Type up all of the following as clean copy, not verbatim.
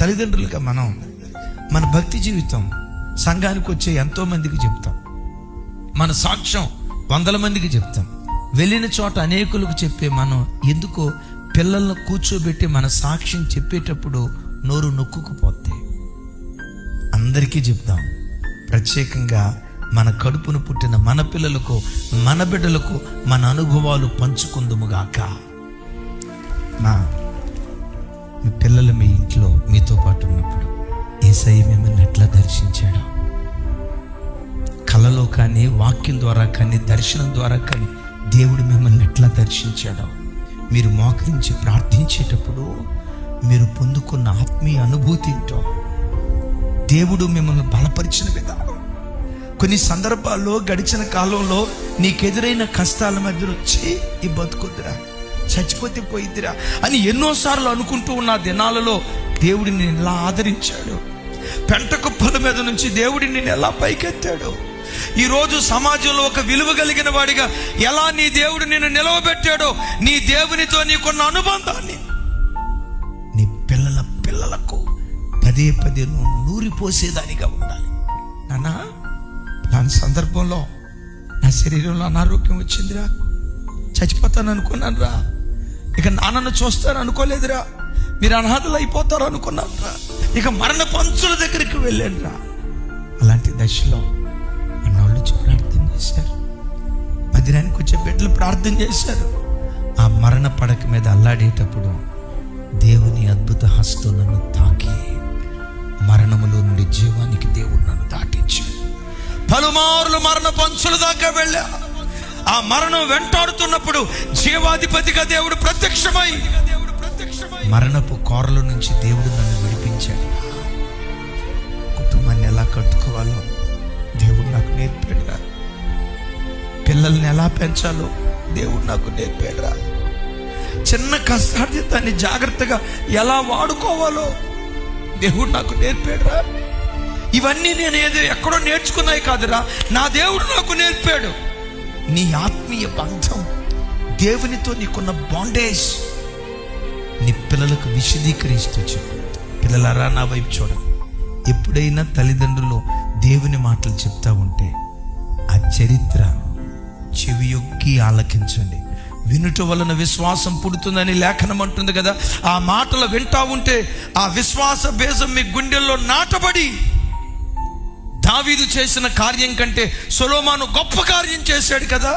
తల్లిదండ్రులుగా మనం మన భక్తి జీవితం సంఘానికి వచ్చే ఎంతో మందికి చెప్తాం, మన సాక్ష్యం వందల మందికి చెప్తాం. వెళ్ళిన చోట అనేకులకు చెప్పే మనం ఎందుకో పిల్లలను కూర్చోబెట్టి మన సాక్ష్యం చెప్పేటప్పుడు నోరు నొక్కుకుపోతే అందరికీ చెప్తాం. ప్రత్యేకంగా మన కడుపును పుట్టిన మన పిల్లలకు, మన బిడ్డలకు మన అనుభవాలు పంచుకుందుముగాక. మీ పిల్లలు మీ ఇంట్లో మీతో పాటు ఉన్నప్పుడు యేసయ్య మిమ్మల్ని ఎట్లా దర్శించాడో, కలలో కానీ, వాక్యం ద్వారా కానీ, దర్శనం ద్వారా కానీ దేవుడు మిమ్మల్ని ఎట్లా దర్శించాడో, మీరు మోకరించి ప్రార్థించేటప్పుడు మీరు పొందుకున్న ఆత్మీయ అనుభూతి ఏంటో, దేవుడు మిమ్మల్ని బలపరిచిన విధానం. కొన్ని సందర్భాల్లో గడిచిన కాలంలో నీకెదురైన కష్టాల మధ్యలో వచ్చి ఈ బతుకుద్దిరా, చచ్చిపోతే పోయిద్దిరా అని ఎన్నోసార్లు అనుకుంటూ ఉన్న దినాలలో దేవుడిని నేను ఎలా ఆదరించాడు, పెంట కుప్పల మీద నుంచి దేవుడిని నేను ఎలా పైకెత్తాడు, ఈరోజు సమాజంలో ఒక విలువ కలిగిన వాడిగా ఎలా నీ దేవుడు నిన్ను నిలవబెట్టాడో, నీ దేవునితో నీకున్న అనుబంధాన్ని నీ పిల్లలకు పదే పదే నువ్వు నూరిపోసేదానిగా ఉండాలి. నాన్న, దాని సందర్భంలో నా శరీరంలో అనారోగ్యం వచ్చిందిరా, చచ్చిపోతాను అనుకున్నాను రా, ఇక నాన్నను చూస్తాను అనుకోలేదురా, మీరు అనాథలు అయిపోతారు అనుకున్నాను రా, ఇక మరణ పంచుల దగ్గరికి వెళ్ళాను రా. అలాంటి దశలో అన్నోళ్ళు వచ్చి ప్రార్థన చేశారు, మందిరానికి వచ్చే బిడ్డలు ప్రార్థన చేశారు. ఆ మరణ పడక మీద అల్లాడేటప్పుడు దేవుని అద్భుత హస్తం నన్ను తాకి మరణములో నుండి జీవానికి దేవుడు నన్ను దాటించాడు. పలుమార్లు మరణ పంచుల దాకా వెళ్ళా. ఆ మరణం వెంటాడుతున్నప్పుడు జీవాధిపతిగా దేవుడు ప్రత్యక్షమై మరణపు కోరల నుంచి దేవుడు నన్ను విడిపించాడు. కుటుంబాన్ని ఎలా కట్టుకోవాలో దేవుడు నాకు నేర్పాడురా, పిల్లల్ని ఎలా పెంచాలో దేవుడు నాకు నేర్పాడురా, చిన్న కష్టార్జితాన్ని జాగ్రత్తగా ఎలా వాడుకోవాలో దేవుడు నాకు నేర్పాడురా. ఇవన్నీ నేను ఏదో ఎక్కడో నేర్చుకున్నాయి కాదురా, నా దేవుడు నాకు నేర్పాడు. నీ ఆత్మీయ బంధం, దేవునితో నీకున్న బాండేజ్ నీ పిల్లలకు విశదీకరిస్తూ చెప్పు. పిల్లలారా, నా వైపు చూడండి. ఎప్పుడైనా తల్లిదండ్రులు దేవుని మాటలు చెప్తా ఉంటే ఆ చరిత్ర చెవియొక్కి ఆలకించండి. వినుట వలన విశ్వాసం పుడుతుందని లేఖనం అంటుంది కదా. ఆ మాటలు వింటా ఉంటే ఆ విశ్వాస బీజం మీ గుండెల్లో నాటబడి దావీదు చేసిన కార్యం కంటే సొలొమోను గొప్ప కార్యం చేశాడు కదా.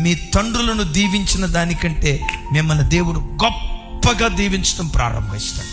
మీ తండ్రులను దీవించిన దానికంటే మిమ్మల్ని దేవుడు గొప్పగా దీవించడం ప్రారంభిస్తాడు.